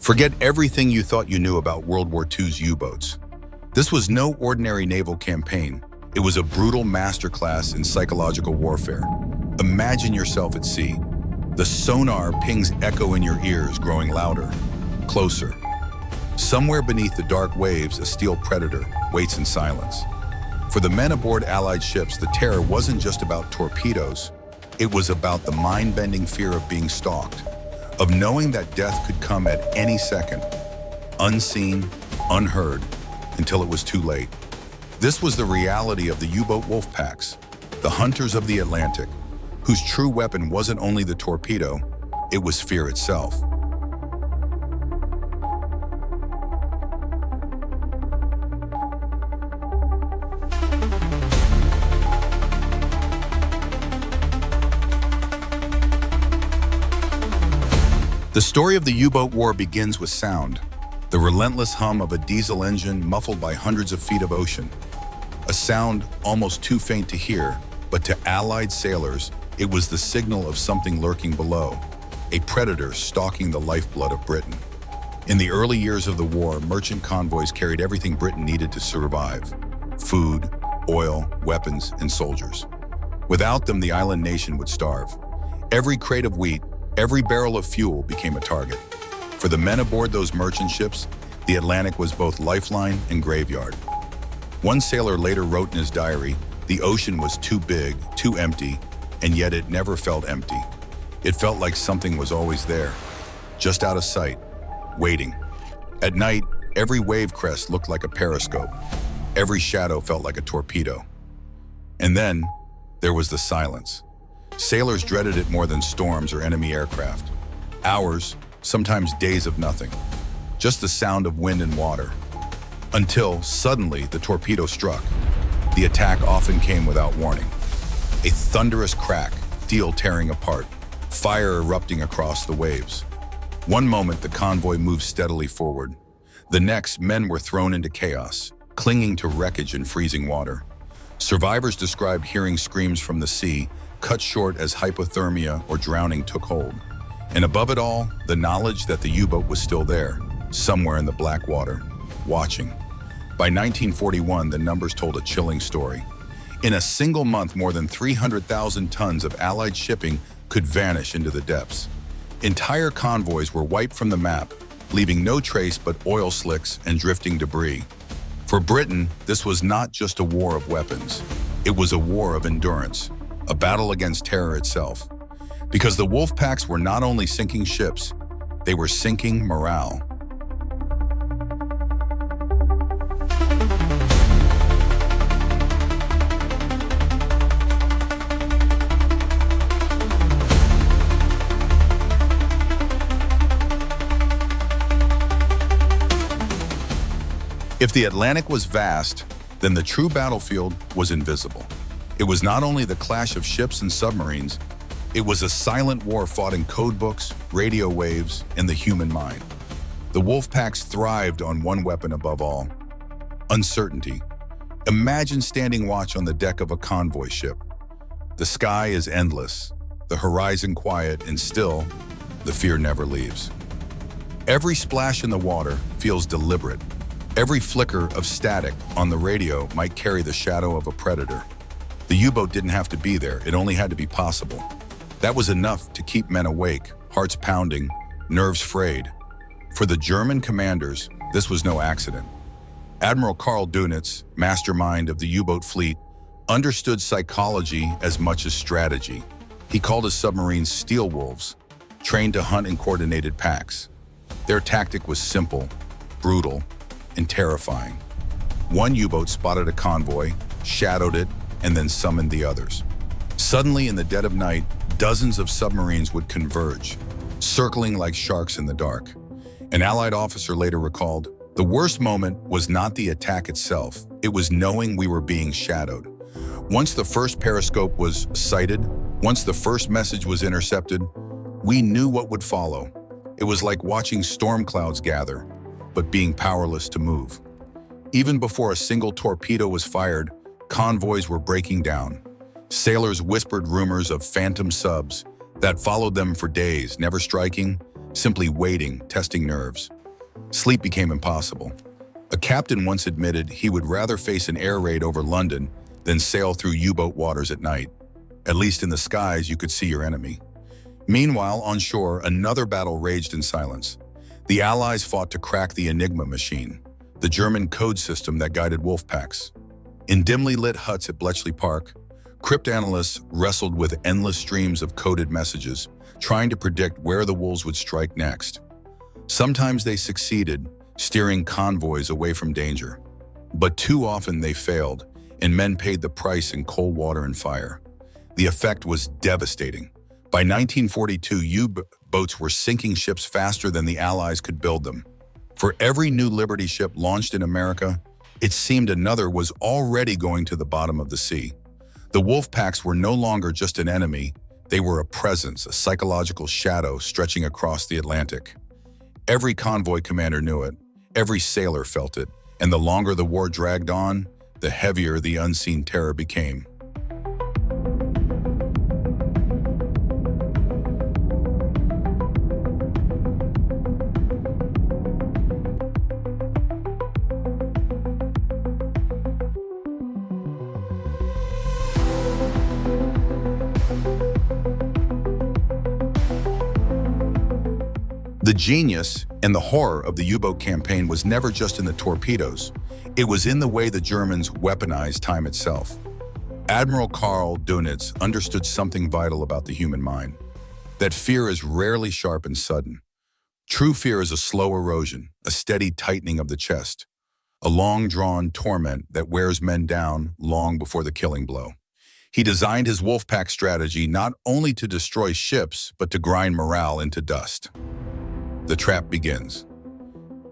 Forget everything you thought you knew about World War II's U-boats. This was no ordinary naval campaign. It was a brutal masterclass in psychological warfare. Imagine yourself at sea. The sonar pings echo in your ears, growing louder, closer. Somewhere beneath the dark waves, a steel predator waits in silence. For the men aboard Allied ships, the terror wasn't just about torpedoes. It was about the mind-bending fear of being stalked, of knowing that death could come at any second, unseen, unheard, until it was too late. This was the reality of the U-boat Wolfpacks, the hunters of the Atlantic, whose true weapon wasn't only the torpedo, it was fear itself. The story of the U-boat war begins with sound, the relentless hum of a diesel engine muffled by hundreds of feet of ocean. A sound almost too faint to hear, but to Allied sailors, it was the signal of something lurking below, a predator stalking the lifeblood of Britain. In the early years of the war, merchant convoys carried everything Britain needed to survive: food, oil, weapons, and soldiers. Without them, the island nation would starve. Every crate of wheat, every barrel of fuel became a target. For the men aboard those merchant ships, the Atlantic was both lifeline and graveyard. One sailor later wrote in his diary, "The ocean was too big, too empty, and yet it never felt empty. It felt like something was always there, just out of sight, waiting." At night, every wave crest looked like a periscope. Every shadow felt like a torpedo. And then, there was the silence. Sailors dreaded it more than storms or enemy aircraft. Hours, sometimes days of nothing. Just the sound of wind and water. Until, suddenly, the torpedo struck. The attack often came without warning. A thunderous crack, steel tearing apart, fire erupting across the waves. One moment, the convoy moved steadily forward. The next, men were thrown into chaos, clinging to wreckage in freezing water. Survivors described hearing screams from the sea, cut short as hypothermia or drowning took hold. And above it all, the knowledge that the U-boat was still there, somewhere in the black water, watching. By 1941, the numbers told a chilling story. In a single month, more than 300,000 tons of Allied shipping could vanish into the depths. Entire convoys were wiped from the map, leaving no trace but oil slicks and drifting debris. For Britain, this was not just a war of weapons. It was a war of endurance, a battle against terror itself. Because the Wolfpacks were not only sinking ships, they were sinking morale. If the Atlantic was vast, then the true battlefield was invisible. It was not only the clash of ships and submarines, it was a silent war fought in code books, radio waves, and the human mind. The Wolfpacks thrived on one weapon above all: uncertainty. Imagine standing watch on the deck of a convoy ship. The sky is endless, the horizon quiet, and still, the fear never leaves. Every splash in the water feels deliberate. Every flicker of static on the radio might carry the shadow of a predator. The U-boat didn't have to be there, it only had to be possible. That was enough to keep men awake, hearts pounding, nerves frayed. For the German commanders, this was no accident. Admiral Karl Dönitz, mastermind of the U-boat fleet, understood psychology as much as strategy. He called his submarines steel wolves, trained to hunt in coordinated packs. Their tactic was simple, brutal, and terrifying. One U-boat spotted a convoy, shadowed it, and then summoned the others. Suddenly, in the dead of night, dozens of submarines would converge, circling like sharks in the dark. An Allied officer later recalled, "The worst moment was not the attack itself, it was knowing we were being shadowed. Once the first periscope was sighted, once the first message was intercepted, we knew what would follow. It was like watching storm clouds gather, but being powerless to move." Even before a single torpedo was fired, convoys were breaking down. Sailors whispered rumors of phantom subs that followed them for days, never striking, simply waiting, testing nerves. Sleep became impossible. A captain once admitted he would rather face an air raid over London than sail through U-boat waters at night. At least in the skies, you could see your enemy. Meanwhile, on shore, another battle raged in silence. The Allies fought to crack the Enigma machine, the German code system that guided Wolfpacks. In dimly lit huts at Bletchley Park, cryptanalysts wrestled with endless streams of coded messages, trying to predict where the wolves would strike next. Sometimes they succeeded, steering convoys away from danger. But too often they failed, and men paid the price in cold water and fire. The effect was devastating. By 1942, U-boats were sinking ships faster than the Allies could build them. For every new Liberty ship launched in America, it seemed another was already going to the bottom of the sea. The Wolfpacks were no longer just an enemy, they were a presence, a psychological shadow stretching across the Atlantic. Every convoy commander knew it, every sailor felt it, and the longer the war dragged on, the heavier the unseen terror became. The genius and the horror of the U-boat campaign was never just in the torpedoes. It was in the way the Germans weaponized time itself. Admiral Karl Dönitz understood something vital about the human mind, that fear is rarely sharp and sudden. True fear is a slow erosion, a steady tightening of the chest, a long-drawn torment that wears men down long before the killing blow. He designed his Wolfpack strategy not only to destroy ships, but to grind morale into dust. The trap begins.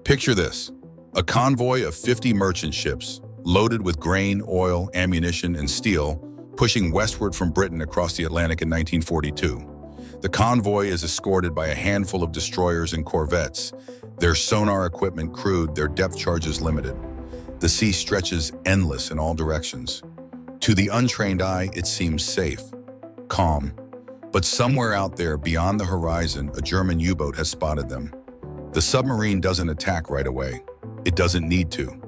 Picture this, a convoy of 50 merchant ships, loaded with grain, oil, ammunition, and steel, pushing westward from Britain across the Atlantic in 1942. The convoy is escorted by a handful of destroyers and corvettes, their sonar equipment crude, their depth charges limited. The sea stretches endless in all directions. To the untrained eye, it seems safe, calm. But somewhere out there, beyond the horizon, a German U-boat has spotted them. The submarine doesn't attack right away. It doesn't need to.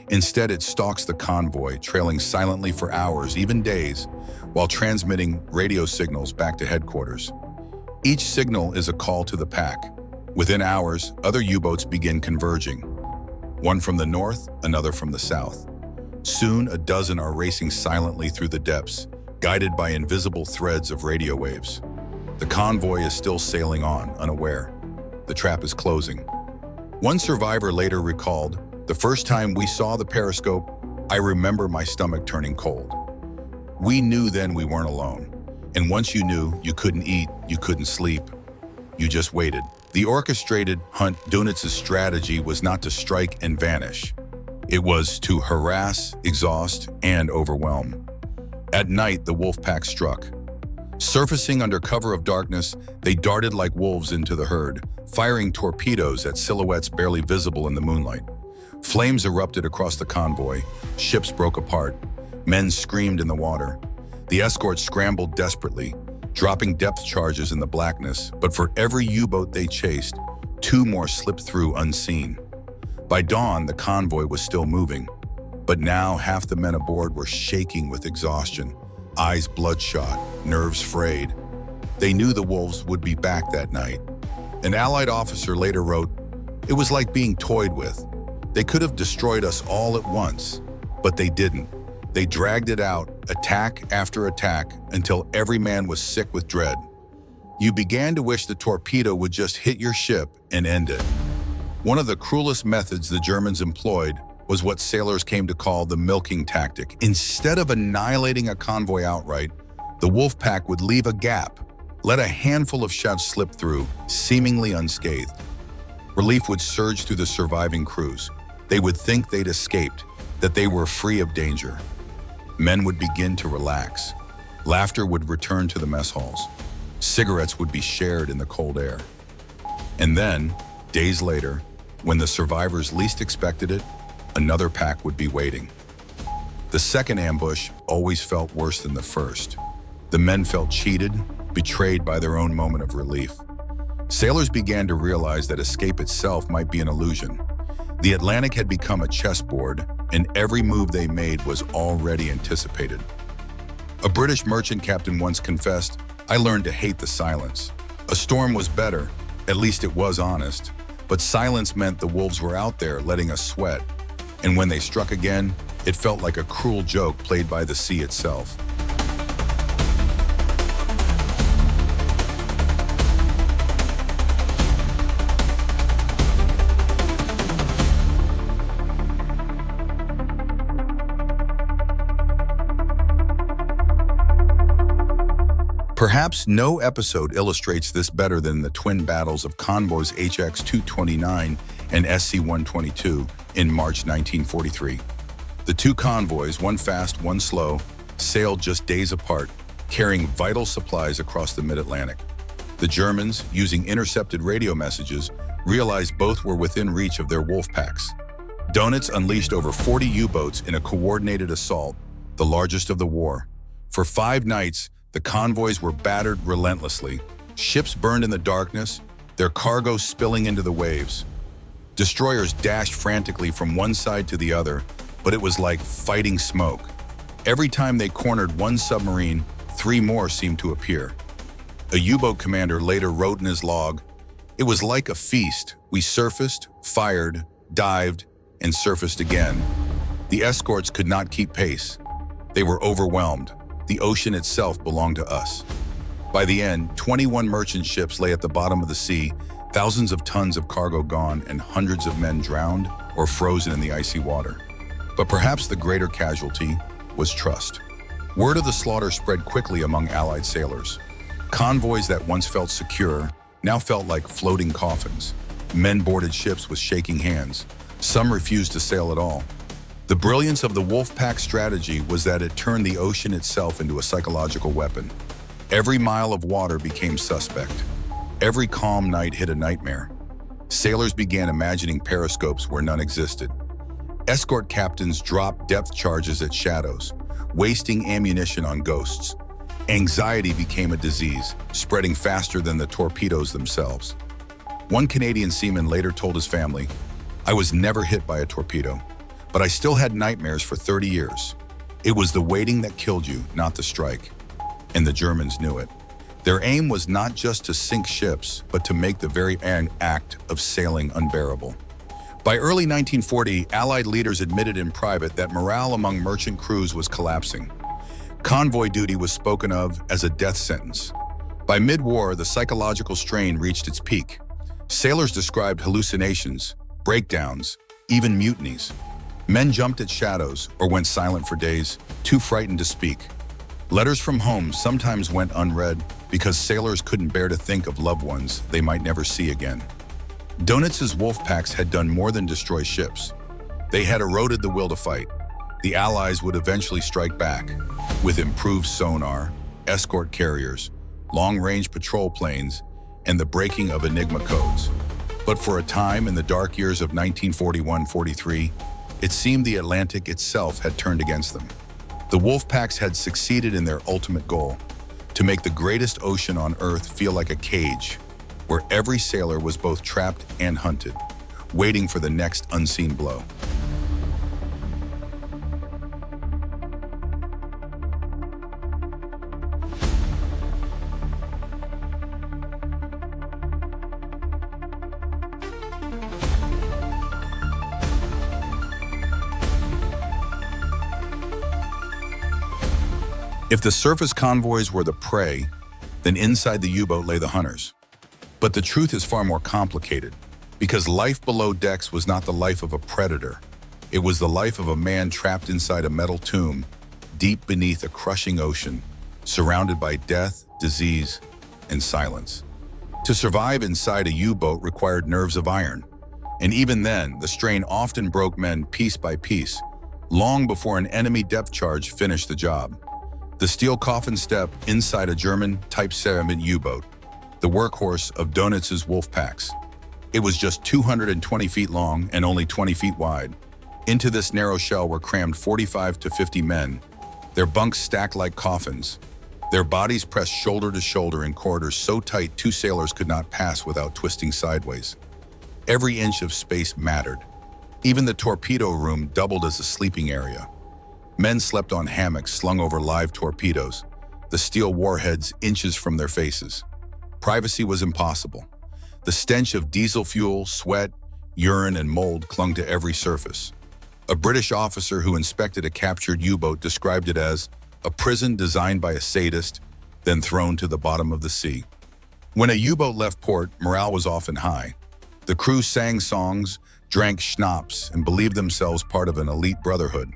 Instead, it stalks the convoy, trailing silently for hours, even days, while transmitting radio signals back to headquarters. Each signal is a call to the pack. Within hours, other U-boats begin converging. One from the north, another from the south. Soon, a dozen are racing silently through the depths, guided by invisible threads of radio waves. The convoy is still sailing on, unaware. The trap is closing. One survivor later recalled, "The first time we saw the periscope, I remember my stomach turning cold." We knew then we weren't alone. And once you knew, you couldn't eat, you couldn't sleep. You just waited. The orchestrated hunt, Dönitz's strategy was not to strike and vanish. It was to harass, exhaust, and overwhelm. At night, the Wolfpack struck. Surfacing under cover of darkness, they darted like wolves into the herd, firing torpedoes at silhouettes barely visible in the moonlight. Flames erupted across the convoy, ships broke apart, men screamed in the water. The escort scrambled desperately, dropping depth charges in the blackness, but for every U-boat they chased, two more slipped through unseen. By dawn, the convoy was still moving, but now half the men aboard were shaking with exhaustion, eyes bloodshot, nerves frayed. They knew the wolves would be back that night. An Allied officer later wrote, "It was like being toyed with. They could have destroyed us all at once, but they didn't. They dragged it out, attack after attack, until every man was sick with dread. You began to wish the torpedo would just hit your ship and end it." One of the cruelest methods the Germans employed was what sailors came to call the milking tactic. Instead of annihilating a convoy outright, the Wolfpack would leave a gap, let a handful of ships slip through, seemingly unscathed. Relief would surge through the surviving crews. They would think they'd escaped, that they were free of danger. Men would begin to relax. Laughter would return to the mess halls. Cigarettes would be shared in the cold air. And then, days later, when the survivors least expected it, another pack would be waiting. The second ambush always felt worse than the first. The men felt cheated, betrayed by their own moment of relief. Sailors began to realize that escape itself might be an illusion. The Atlantic had become a chessboard, and every move they made was already anticipated. A British merchant captain once confessed, "I learned to hate the silence. A storm was better, at least it was honest, but silence meant the wolves were out there letting us sweat, and when they struck again, it felt like a cruel joke played by the sea itself." Perhaps no episode illustrates this better than the twin battles of convoys HX-229 and SC-122 in March 1943. The two convoys, one fast, one slow, sailed just days apart, carrying vital supplies across the mid-Atlantic. The Germans, using intercepted radio messages, realized both were within reach of their Wolfpacks. Dönitz unleashed over 40 U-boats in a coordinated assault, the largest of the war. For 5 nights, the convoys were battered relentlessly, ships burned in the darkness, their cargo spilling into the waves. Destroyers dashed frantically from one side to the other, but it was like fighting smoke. Every time they cornered one submarine, 3 more seemed to appear. A U-boat commander later wrote in his log, "It was like a feast. We surfaced, fired, dived, and surfaced again. The escorts could not keep pace. They were overwhelmed. The ocean itself belonged to us." By the end, 21 merchant ships lay at the bottom of the sea, thousands of tons of cargo gone, and hundreds of men drowned or frozen in the icy water. But perhaps the greater casualty was trust. Word of the slaughter spread quickly among Allied sailors. Convoys that once felt secure now felt like floating coffins. Men boarded ships with shaking hands. Some refused to sail at all. The brilliance of the Wolfpack strategy was that it turned the ocean itself into a psychological weapon. Every mile of water became suspect. Every calm night hit a nightmare. Sailors began imagining periscopes where none existed. Escort captains dropped depth charges at shadows, wasting ammunition on ghosts. Anxiety became a disease, spreading faster than the torpedoes themselves. One Canadian seaman later told his family, "I was never hit by a torpedo, but I still had nightmares for 30 years. It was the waiting that killed you, not the strike." And the Germans knew it. Their aim was not just to sink ships, but to make the very act of sailing unbearable. By early 1940, Allied leaders admitted in private that morale among merchant crews was collapsing. Convoy duty was spoken of as a death sentence. By mid-war, the psychological strain reached its peak. Sailors described hallucinations, breakdowns, even mutinies. Men jumped at shadows or went silent for days, too frightened to speak. Letters from home sometimes went unread because sailors couldn't bear to think of loved ones they might never see again. Dönitz's Wolfpacks had done more than destroy ships. They had eroded the will to fight. The Allies would eventually strike back with improved sonar, escort carriers, long-range patrol planes, and the breaking of Enigma codes. But for a time in the dark years of 1941-43, it seemed the Atlantic itself had turned against them. The Wolfpacks had succeeded in their ultimate goal, to make the greatest ocean on Earth feel like a cage, where every sailor was both trapped and hunted, waiting for the next unseen blow. If the surface convoys were the prey, then inside the U-boat lay the hunters. But the truth is far more complicated, because life below decks was not the life of a predator. It was the life of a man trapped inside a metal tomb, deep beneath a crushing ocean, surrounded by death, disease, and silence. To survive inside a U-boat required nerves of iron, and even then, the strain often broke men piece by piece, long before an enemy depth charge finished the job. The steel coffin step inside a German Type 7 U-boat, the workhorse of Dönitz's Wolfpacks. It was just 220 feet long and only 20 feet wide. Into this narrow shell were crammed 45 to 50 men, their bunks stacked like coffins. Their bodies pressed shoulder to shoulder in corridors so tight 2 sailors could not pass without twisting sideways. Every inch of space mattered. Even the torpedo room doubled as a sleeping area. Men slept on hammocks slung over live torpedoes, the steel warheads inches from their faces. Privacy was impossible. The stench of diesel fuel, sweat, urine, and mold clung to every surface. A British officer who inspected a captured U-boat described it as a prison designed by a sadist, then thrown to the bottom of the sea. When a U-boat left port, morale was often high. The crew sang songs, drank schnapps, and believed themselves part of an elite brotherhood.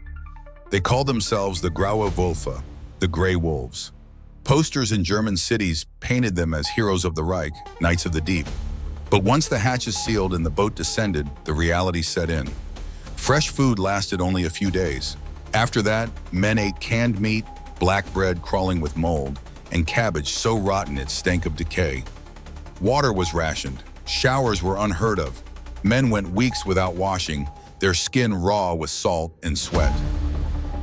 They called themselves the Graue Wölfe, the Grey Wolves. Posters in German cities painted them as heroes of the Reich, knights of the deep. But once the hatches sealed and the boat descended, the reality set in. Fresh food lasted only a few days. After that, men ate canned meat, black bread crawling with mold, and cabbage so rotten it stank of decay. Water was rationed. Showers were unheard of. Men went weeks without washing, their skin raw with salt and sweat.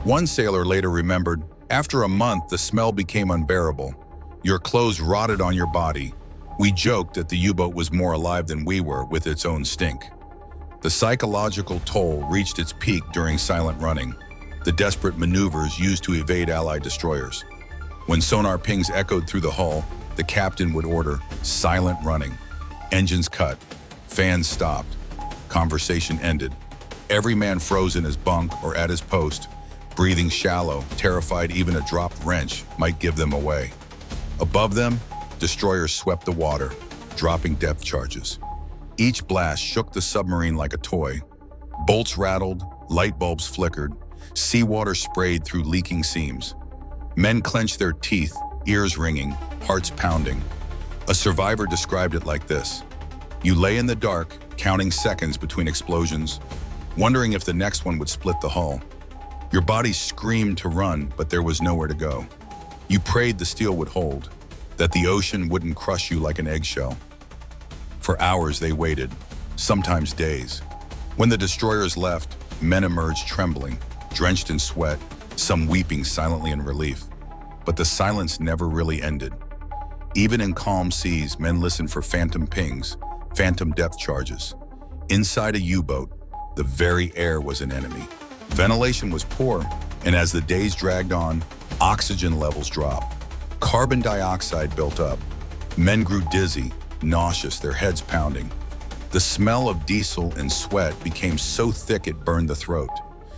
One sailor later remembered, "After a month, the smell became unbearable. Your clothes rotted on your body. We joked that the U-boat was more alive than we were with its own stink." The psychological toll reached its peak during silent running, the desperate maneuvers used to evade Allied destroyers. When sonar pings echoed through the hull, the captain would order silent running. Engines cut, fans stopped, conversation ended. Every man froze in his bunk or at his post, breathing shallow, terrified even a dropped wrench might give them away. Above them, destroyers swept the water, dropping depth charges. Each blast shook the submarine like a toy. Bolts rattled, light bulbs flickered, seawater sprayed through leaking seams. Men clenched their teeth, ears ringing, hearts pounding. A survivor described it like this: "You lay in the dark, counting seconds between explosions, wondering if the next one would split the hull. Your body screamed to run, but there was nowhere to go. You prayed the steel would hold, that the ocean wouldn't crush you like an eggshell." For hours they waited, sometimes days. When the destroyers left, men emerged trembling, drenched in sweat, some weeping silently in relief. But the silence never really ended. Even in calm seas, men listened for phantom pings, phantom depth charges. Inside a U-boat, the very air was an enemy. Ventilation was poor, and as the days dragged on, oxygen levels dropped. Carbon dioxide built up. Men grew dizzy, nauseous, their heads pounding. The smell of diesel and sweat became so thick it burned the throat.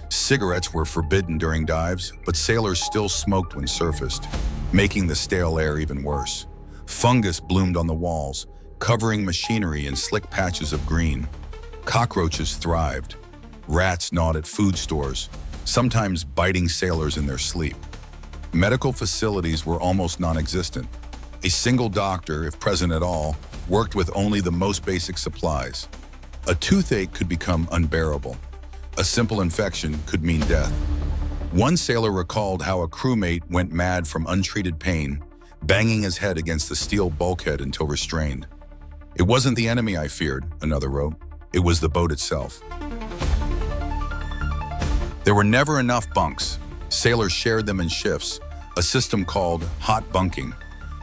Cigarettes were forbidden during dives, but sailors still smoked when surfaced, making the stale air even worse. Fungus bloomed on the walls, covering machinery in slick patches of green. Cockroaches thrived. Rats gnawed at food stores, sometimes biting sailors in their sleep. Medical facilities were almost non-existent. A single doctor, if present at all, worked with only the most basic supplies. A toothache could become unbearable. A simple infection could mean death. One sailor recalled how a crewmate went mad from untreated pain, banging his head against the steel bulkhead until restrained. "It wasn't the enemy I feared," another wrote. "It was the boat itself." There were never enough bunks. Sailors shared them in shifts, a system called hot bunking.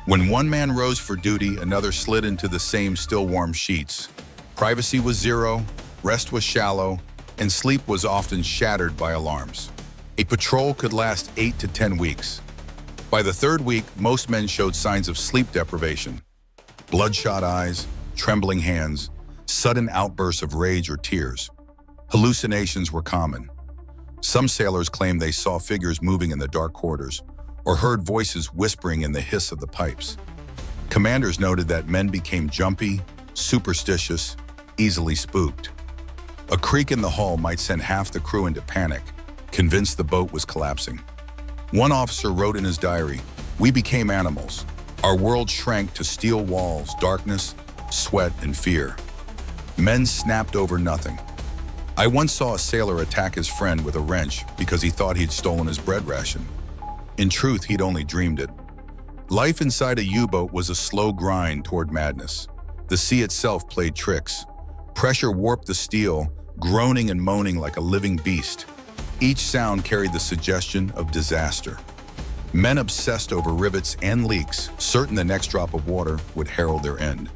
When one man rose for duty, another slid into the same still warm sheets. Privacy was zero, rest was shallow, and sleep was often shattered by alarms. A patrol could last 8 to 10 weeks. By the third week, most men showed signs of sleep deprivation. Bloodshot eyes, trembling hands, sudden outbursts of rage or tears. Hallucinations were common. Some sailors claimed they saw figures moving in the dark corridors, or heard voices whispering in the hiss of the pipes. Commanders noted that men became jumpy, superstitious, easily spooked. A creak in the hull might send half the crew into panic, convinced the boat was collapsing. One officer wrote in his diary, "We became animals. Our world shrank to steel walls, darkness, sweat, and fear. Men snapped over nothing. I once saw a sailor attack his friend with a wrench because he thought he'd stolen his bread ration. In truth, he'd only dreamed it." Life inside a U-boat was a slow grind toward madness. The sea itself played tricks. Pressure warped the steel, groaning and moaning like a living beast. Each sound carried the suggestion of disaster. Men obsessed over rivets and leaks, certain the next drop of water would herald their end.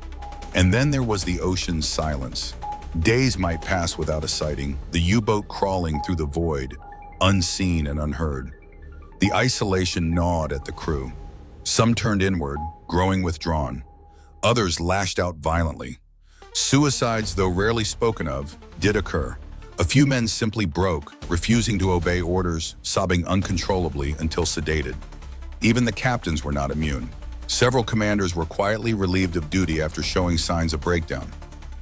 And then there was the ocean's silence. Days might pass without a sighting, the U-boat crawling through the void, unseen and unheard. The isolation gnawed at the crew. Some turned inward, growing withdrawn. Others lashed out violently. Suicides, though rarely spoken of, did occur. A few men simply broke, refusing to obey orders, sobbing uncontrollably until sedated. Even the captains were not immune. Several commanders were quietly relieved of duty after showing signs of breakdown.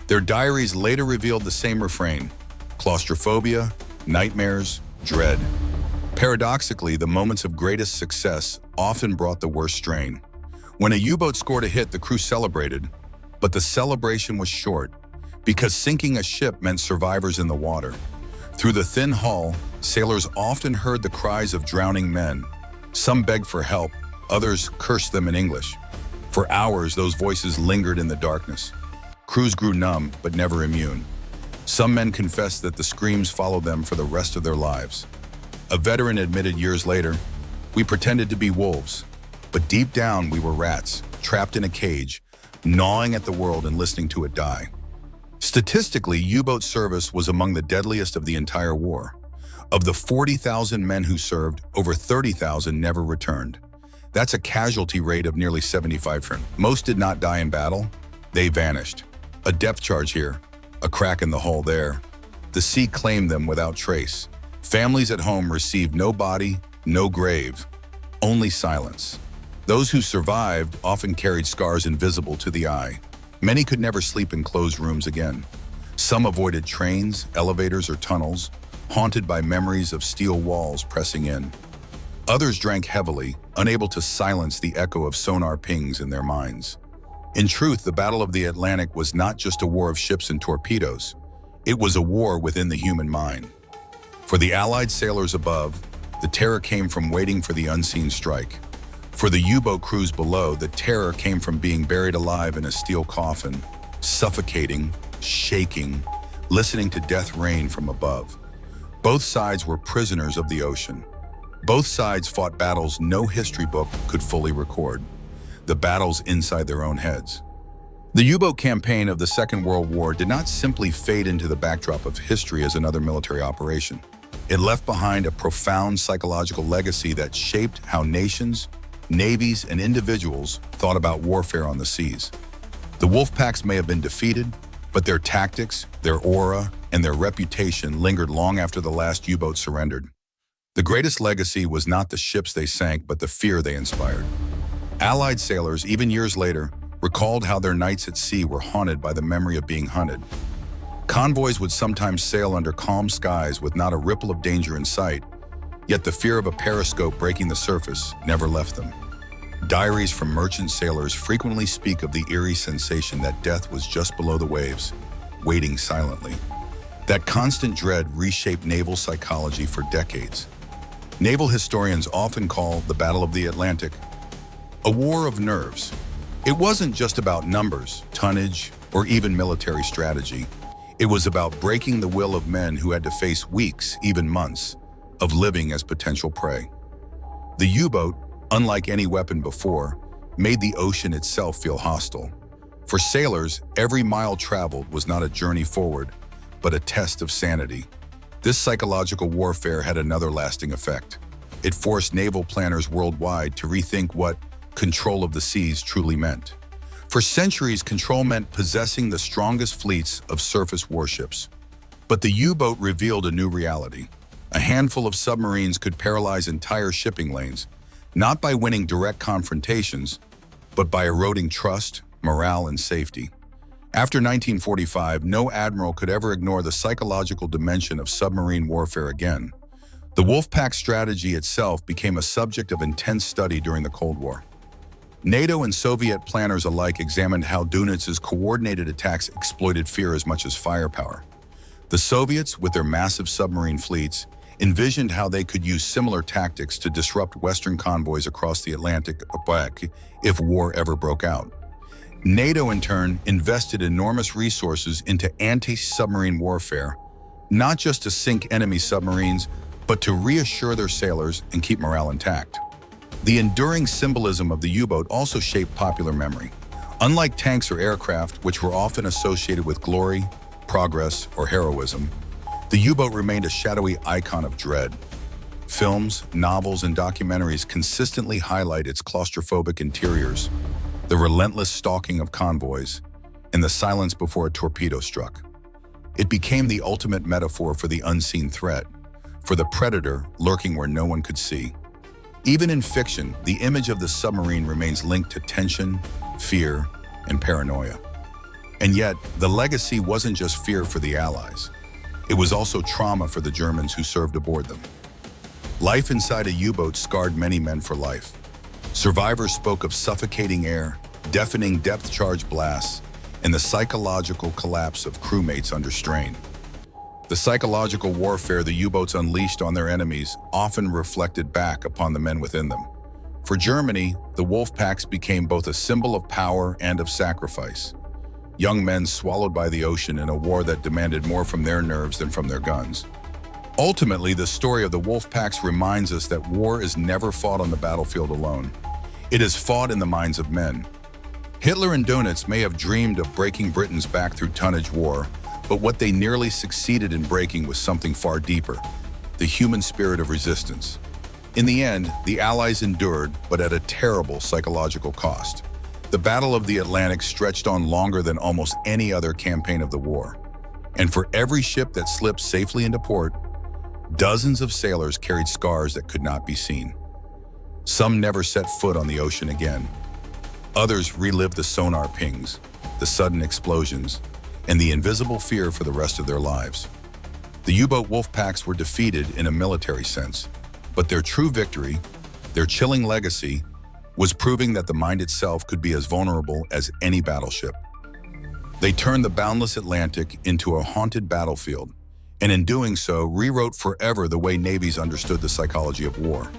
Their diaries later revealed the same refrain: claustrophobia, nightmares, dread. Paradoxically, the moments of greatest success often brought the worst strain. When a U-boat scored a hit, the crew celebrated, but the celebration was short, because sinking a ship meant survivors in the water. Through the thin hull, sailors often heard the cries of drowning men. Some begged for help, others cursed them in English. For hours, those voices lingered in the darkness. Crews grew numb, but never immune. Some men confessed that the screams followed them for the rest of their lives. A veteran admitted years later, "We pretended to be wolves, but deep down we were rats, trapped in a cage, gnawing at the world and listening to it die." Statistically, U-boat service was among the deadliest of the entire war. Of the 40,000 men who served, over 30,000 never returned. That's a casualty rate of nearly 75%. Most did not die in battle, they vanished. A depth charge here, a crack in the hull there. The sea claimed them without trace. Families at home received no body, no grave, only silence. Those who survived often carried scars invisible to the eye. Many could never sleep in closed rooms again. Some avoided trains, elevators, or tunnels, haunted by memories of steel walls pressing in. Others drank heavily, unable to silence the echo of sonar pings in their minds. In truth, the Battle of the Atlantic was not just a war of ships and torpedoes. It was a war within the human mind. For the Allied sailors above, the terror came from waiting for the unseen strike. For the U-boat crews below, the terror came from being buried alive in a steel coffin, suffocating, shaking, listening to death rain from above. Both sides were prisoners of the ocean. Both sides fought battles no history book could fully record, the battles inside their own heads. The U-boat campaign of the Second World War did not simply fade into the backdrop of history as another military operation. It left behind a profound psychological legacy that shaped how nations, navies, and individuals thought about warfare on the seas. The Wolfpacks may have been defeated, but their tactics, their aura, and their reputation lingered long after the last U-boat surrendered. The greatest legacy was not the ships they sank, but the fear they inspired. Allied sailors, even years later, recalled how their nights at sea were haunted by the memory of being hunted. Convoys would sometimes sail under calm skies with not a ripple of danger in sight, yet the fear of a periscope breaking the surface never left them. Diaries from merchant sailors frequently speak of the eerie sensation that death was just below the waves, waiting silently. That constant dread reshaped naval psychology for decades. Naval historians often call the Battle of the Atlantic a war of nerves. It wasn't just about numbers, tonnage, or even military strategy. It was about breaking the will of men who had to face weeks, even months, of living as potential prey. The U-boat, unlike any weapon before, made the ocean itself feel hostile. For sailors, every mile traveled was not a journey forward, but a test of sanity. This psychological warfare had another lasting effect. It forced naval planners worldwide to rethink what control of the seas truly meant. For centuries, control meant possessing the strongest fleets of surface warships. But the U-boat revealed a new reality. A handful of submarines could paralyze entire shipping lanes, not by winning direct confrontations, but by eroding trust, morale, and safety. After 1945, no admiral could ever ignore the psychological dimension of submarine warfare again. The Wolfpack strategy itself became a subject of intense study during the Cold War. NATO and Soviet planners alike examined how Dönitz's coordinated attacks exploited fear as much as firepower. The Soviets, with their massive submarine fleets, envisioned how they could use similar tactics to disrupt Western convoys across the Atlantic if war ever broke out. NATO, in turn, invested enormous resources into anti-submarine warfare, not just to sink enemy submarines, but to reassure their sailors and keep morale intact. The enduring symbolism of the U-boat also shaped popular memory. Unlike tanks or aircraft, which were often associated with glory, progress, or heroism, the U-boat remained a shadowy icon of dread. Films, novels, and documentaries consistently highlight its claustrophobic interiors, the relentless stalking of convoys, and the silence before a torpedo struck. It became the ultimate metaphor for the unseen threat, for the predator lurking where no one could see. Even in fiction, the image of the submarine remains linked to tension, fear, and paranoia. And yet, the legacy wasn't just fear for the Allies. It was also trauma for the Germans who served aboard them. Life inside a U-boat scarred many men for life. Survivors spoke of suffocating air, deafening depth-charge blasts, and the psychological collapse of crewmates under strain. The psychological warfare the U-boats unleashed on their enemies often reflected back upon the men within them. For Germany, the Wolfpacks became both a symbol of power and of sacrifice. Young men swallowed by the ocean in a war that demanded more from their nerves than from their guns. Ultimately, the story of the Wolfpacks reminds us that war is never fought on the battlefield alone. It is fought in the minds of men. Hitler and Dönitz may have dreamed of breaking Britain's back through tonnage war, but what they nearly succeeded in breaking was something far deeper: the human spirit of resistance. In the end, the Allies endured, but at a terrible psychological cost. The Battle of the Atlantic stretched on longer than almost any other campaign of the war. And for every ship that slipped safely into port, dozens of sailors carried scars that could not be seen. Some never set foot on the ocean again. Others relived the sonar pings, the sudden explosions, and the invisible fear for the rest of their lives. The U-boat Wolfpacks were defeated in a military sense, but their true victory, their chilling legacy, was proving that the mind itself could be as vulnerable as any battleship. They turned the boundless Atlantic into a haunted battlefield, and in doing so, rewrote forever the way navies understood the psychology of war.